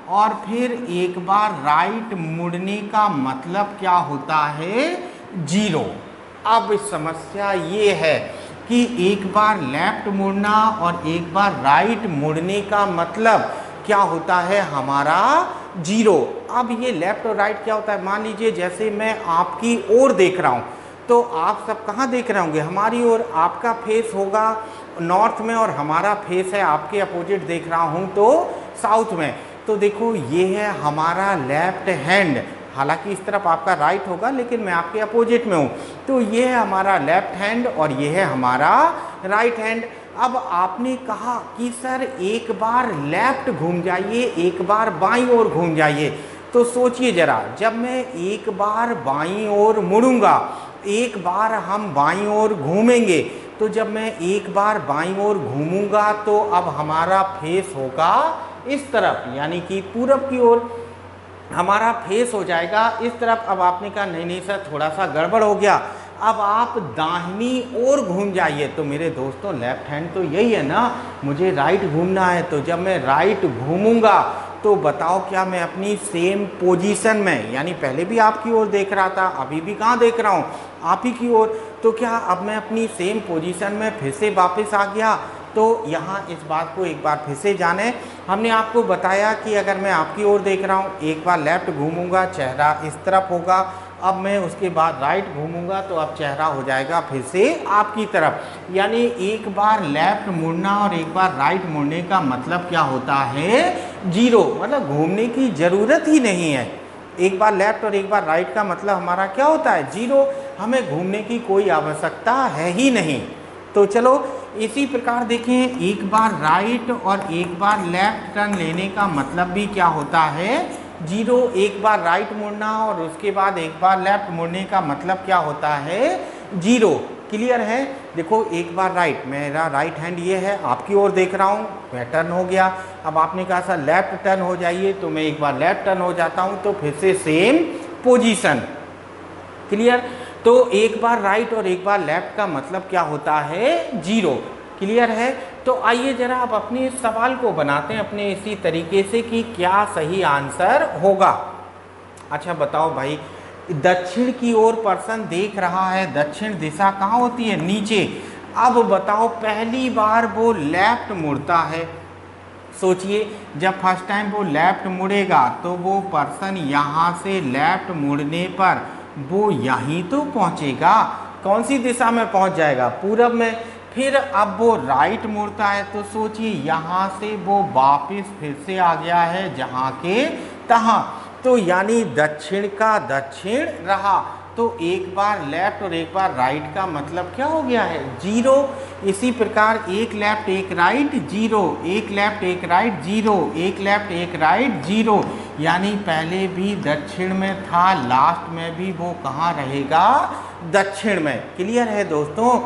और फिर एक बार राइट मुड़ने का मतलब क्या होता है? 0। अब समस्या ये है कि एक बार लेफ्ट मुड़ना और एक बार राइट मुड़ने का मतलब क्या होता है? हमारा 0। अब ये लेफ्ट और राइट क्या होता है? मान लीजिए जैसे मैं आपकी ओर देख रहा हूँ तो आप सब कहाँ देख रहे होंगे? हमारी ओर। आपका फेस होगा नॉर्थ में और हमारा फेस है आपके अपोजिट देख रहा हूँ तो साउथ में। तो देखो ये है हमारा लेफ्ट हैंड, हालांकि इस तरफ आपका राइट होगा लेकिन मैं आपके अपोजिट में हूँ। तो ये है हमारा लेफ्ट हैंड और ये है हमारा राइट हैंड। अब आपने कहा कि सर एक बार लेफ्ट घूम जाइए, एक बार बाईं ओर घूम जाइए। तो सोचिए जरा, जब मैं एक बार बाईं ओर मुड़ूंगा, एक बार हम बाईं ओर घूमेंगे, तो जब मैं एक बार बाईं ओर घूमूंगा तो अब हमारा फेस होगा इस तरफ, यानी कि पूरब की ओर हमारा फेस हो जाएगा इस तरफ। अब आपने कहा नहीं नहीं सर थोड़ा सा गड़बड़ हो गया, अब आप दाहिनी ओर घूम जाइए। तो मेरे दोस्तों लेफ्ट हैंड तो यही है ना, मुझे राइट घूमना है। तो जब मैं राइट घूमूंगा तो बताओ क्या मैं अपनी सेम पोजीशन में, यानी पहले भी आपकी ओर देख रहा था, अभी भी कहाँ देख रहा हूँ, आप ही की ओर, तो क्या अब मैं अपनी सेम पोजीशन में फिर से वापस आ गया। तो यहाँ इस बात को एक बार फिर से जाने, हमने आपको बताया कि अगर मैं आपकी ओर देख रहा हूँ, एक बार लेफ्ट घूमूंगा चेहरा इस तरफ होगा, अब मैं उसके बाद राइट घूमूंगा तो अब चेहरा हो जाएगा फिर से आपकी तरफ। यानी एक बार लेफ्ट मुड़ना और एक बार राइट मुड़ने का मतलब क्या होता है, जीरो, मतलब घूमने की ज़रूरत ही नहीं है। एक बार लेफ्ट और एक बार राइट का मतलब हमारा क्या होता है, जीरो, हमें घूमने की कोई आवश्यकता है ही नहीं। तो चलो इसी प्रकार देखें, एक बार राइट और एक बार लेफ्ट टर्न लेने का मतलब भी क्या होता है, जीरो। एक बार राइट मुड़ना और उसके बाद एक बार लेफ्ट मुड़ने का मतलब क्या होता है, जीरो। क्लियर है। देखो एक बार राइट, मेरा राइट हैंड ये है, आपकी ओर देख रहा हूँ, मैं टर्न हो गया। अब आपने कहा सर लेफ्ट टर्न हो जाइए, तो मैं एक बार लेफ्ट टर्न हो जाता हूँ, तो फिर से सेम पोजीशन। क्लियर। तो एक बार राइट और एक बार लेफ्ट का मतलब क्या होता है, जीरो। क्लियर है। तो आइए जरा आप अपने इस सवाल को बनाते हैं अपने इसी तरीके से कि क्या सही आंसर होगा। अच्छा बताओ भाई, दक्षिण की ओर पर्सन देख रहा है, दक्षिण दिशा कहाँ होती है, नीचे। अब बताओ पहली बार वो लेफ्ट मुड़ता है, सोचिए जब फर्स्ट टाइम वो लेफ्ट मुड़ेगा तो वो पर्सन यहाँ से लेफ्ट मुड़ने पर वो यहीं तो पहुँचेगा, कौन सी दिशा में पहुँच जाएगा, पूरब में। फिर अब वो राइट मुड़ता है तो सोचिए यहाँ से वो वापस फिर से आ गया है जहाँ के तहाँ, तो यानी दक्षिण का दक्षिण रहा। तो एक बार लेफ्ट और एक बार राइट का मतलब क्या हो गया है, जीरो। इसी प्रकार एक लेफ्ट एक राइट जीरो, एक लेफ्ट एक राइट जीरो, एक लेफ्ट एक राइट जीरो, यानी पहले भी दक्षिण में था, लास्ट में भी वो कहाँ रहेगा, दक्षिण में। क्लियर है दोस्तों।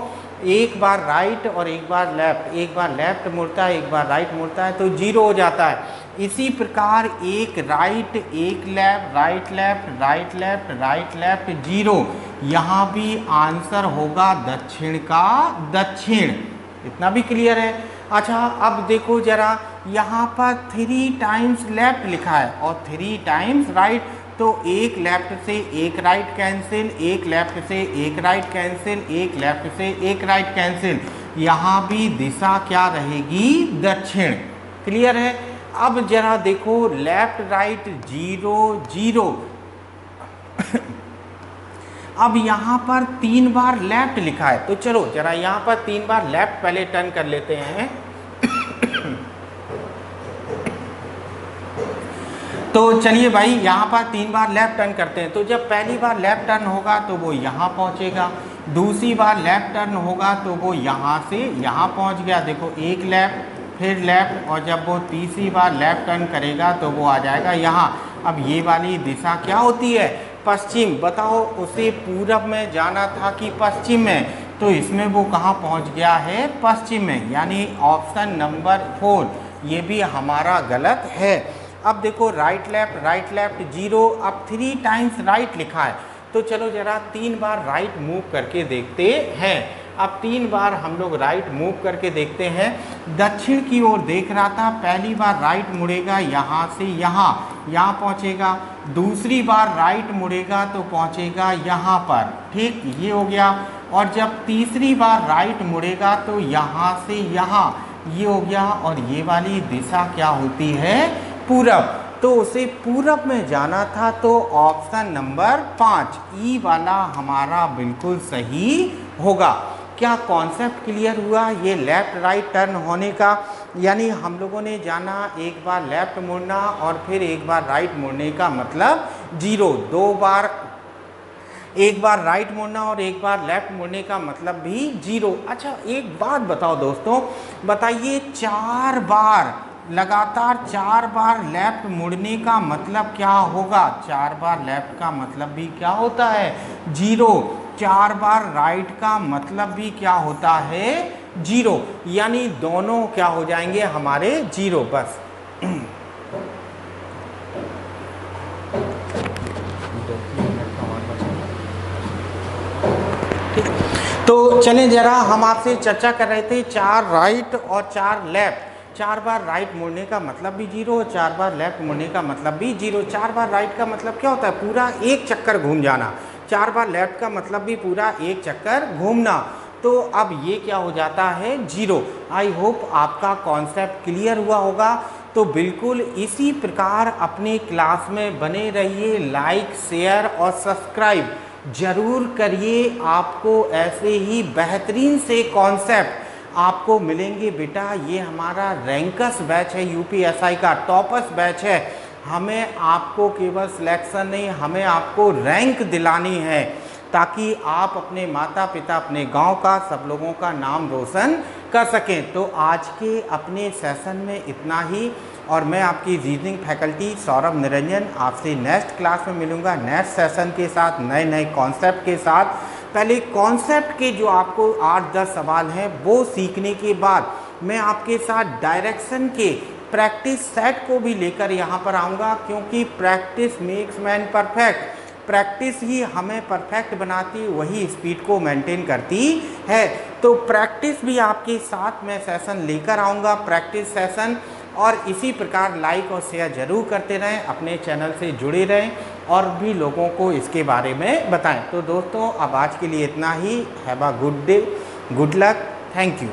एक बार राइट और एक बार लेफ्ट, एक बार लेफ्ट मुड़ता है एक बार राइट मुड़ता है तो जीरो हो जाता है। इसी प्रकार एक राइट एक left, right left right left right left zero, यहाँ भी आंसर होगा दक्षिण का दक्षिण। इतना भी क्लियर है। अच्छा अब देखो जरा, यहाँ पर 3 टाइम्स लेफ्ट लिखा है और 3 टाइम्स राइट, तो एक लेफ्ट से एक राइट कैंसिल, एक लेफ्ट से एक राइट कैंसिल, एक लेफ्ट से एक राइट कैंसिल, यहाँ भी दिशा क्या रहेगी, दक्षिण। क्लियर है। अब जरा देखो लेफ्ट राइट जीरो जीरो अब यहाँ पर 3 बार लेफ्ट लिखा है, तो चलो जरा यहाँ पर 3 बार लेफ्ट पहले टर्न कर लेते हैं तो चलिए भाई यहाँ पर 3 बार लेफ्ट टर्न करते हैं। तो जब पहली बार लेफ्ट टर्न होगा तो वो यहाँ पहुँचेगा, दूसरी बार लेफ्ट टर्न होगा तो वो यहाँ से यहाँ पहुँच गया, देखो एक लेफ्ट फिर लेफ्ट, और जब वो तीसरी बार लेफ्ट टर्न करेगा तो वो आ जाएगा यहाँ। अब ये वाली दिशा क्या होती है, पश्चिम। बताओ उसे पूरब में जाना था कि पश्चिम में, तो इसमें वो कहाँ पहुँच गया है, पश्चिम में, यानी ऑप्शन नंबर 4 ये भी हमारा गलत है। अब देखो राइट लेफ्ट जीरो, अब 3 टाइम्स राइट लिखा है, तो चलो जरा 3 बार राइट मूव करके देखते हैं। अब 3 बार हम लोग राइट मूव करके देखते हैं। दक्षिण की ओर देख रहा था, पहली बार राइट मुड़ेगा यहाँ से यहाँ पहुँचेगा, दूसरी बार राइट मुड़ेगा तो पहुँचेगा यहाँ पर, ठीक ये हो गया। और जब तीसरी बार राइट मुड़ेगा तो यहाँ से यहाँ ये हो गया, और ये वाली दिशा क्या होती है, पूरब। तो उसे पूरब में जाना था, तो ऑप्शन नंबर 5 ई वाला हमारा बिल्कुल सही होगा। क्या कॉन्सेप्ट क्लियर हुआ ये लेफ्ट राइट टर्न होने का? यानी हम लोगों ने जाना एक बार लेफ्ट मुड़ना और फिर एक बार राइट मुड़ने का मतलब जीरो, 2 बार एक बार राइट मुड़ना और एक बार लेफ्ट मुड़ने का मतलब भी जीरो। अच्छा एक बात बताओ दोस्तों, बताइए 4 बार लगातार 4 बार लेफ्ट मुड़ने का मतलब क्या होगा? 4 बार लेफ्ट का मतलब भी क्या होता है? जीरो। 4 बार राइट का मतलब भी क्या होता है? जीरो। यानी दोनों क्या हो जाएंगे हमारे? जीरो। बस चलें जरा, हम आपसे चर्चा कर रहे थे 4 राइट और 4 लेफ्ट। 4 बार राइट मुड़ने का मतलब भी 0, 4 बार लेफ्ट मुड़ने का मतलब भी 0। 4 बार राइट का मतलब क्या होता है? पूरा एक चक्कर घूम जाना। 4 बार लेफ्ट का मतलब भी पूरा एक चक्कर घूमना। तो अब ये क्या हो जाता है? 0। आई होप आपका कॉन्सेप्ट क्लियर हुआ होगा। तो बिल्कुल इसी प्रकार अपने क्लास में बने रहिए, लाइक शेयर और सब्सक्राइब जरूर करिए। आपको ऐसे ही बेहतरीन से कॉन्सेप्ट आपको मिलेंगे बेटा। ये हमारा रैंकस बैच है, यूपीएसआई का टॉपर्स बैच है। हमें आपको केवल सिलेक्शन नहीं, हमें आपको रैंक दिलानी है, ताकि आप अपने माता पिता, अपने गांव का, सब लोगों का नाम रोशन कर सकें। तो आज के अपने सेशन में इतना ही, और मैं आपकी रीजनिंग फैकल्टी सौरभ निरंजन आपसे नेक्स्ट क्लास में मिलूँगा, नेक्स्ट सेशन के साथ, नए नए कॉन्सेप्ट के साथ। पहले कॉन्सेप्ट के जो आपको 8-10 सवाल हैं वो सीखने के बाद मैं आपके साथ डायरेक्शन के प्रैक्टिस सेट को भी लेकर यहाँ पर आऊँगा, क्योंकि practice makes man perfect. Practice ही हमें परफेक्ट बनाती, वही स्पीड को मेंटेन करती है। तो प्रैक्टिस भी आपके साथ मैं सेशन लेकर आऊँगा, प्रैक्टिस सेशन। और इसी प्रकार लाइक और शेयर जरूर करते रहें, अपने चैनल से जुड़े रहें और भी लोगों को इसके बारे में बताएं। तो दोस्तों अब आज के लिए इतना ही। Have a good day, good luck, thank you.